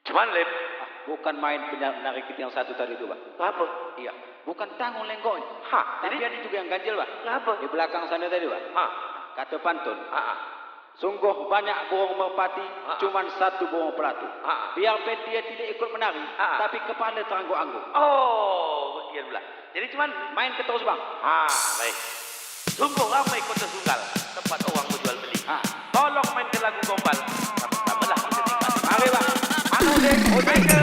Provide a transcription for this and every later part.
Cuman Lip, Bukan main penarik itu yang satu tadi itu, Pak. apa? Iya, bukan tanggung lenggoknya. Hah, Tapi jadi ada juga yang ganjil, Pak. apa? Di belakang sana tadi, Pak. Hah, Kata pantun. ah, Sungguh banyak burung merpati, cuman satu burung pelatu. Biarpun dia tidak ikut menari, tapi kepala terangguk-angguk. Oh, bagian belah. Jadi cuman, Main ke terus, Bang. baik. Sungguh ramai kota Sunggal, tempat orang berjual beli. Ah. Tolong mainkan lagu gombal, sama-sama lah kita nikmati. Mari, Bang. Anu deh, main ke.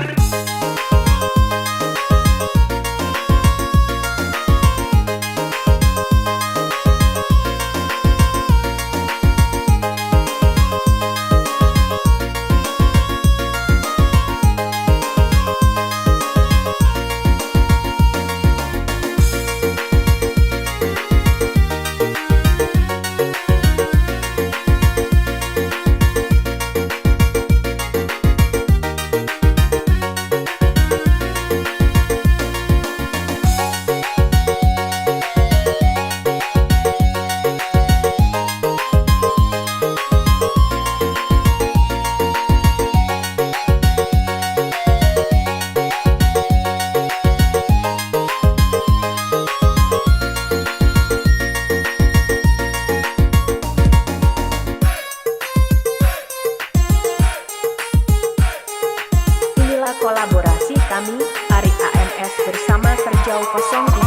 Inilah kolaborasi kami, Ari AMS bersama Serjau 03.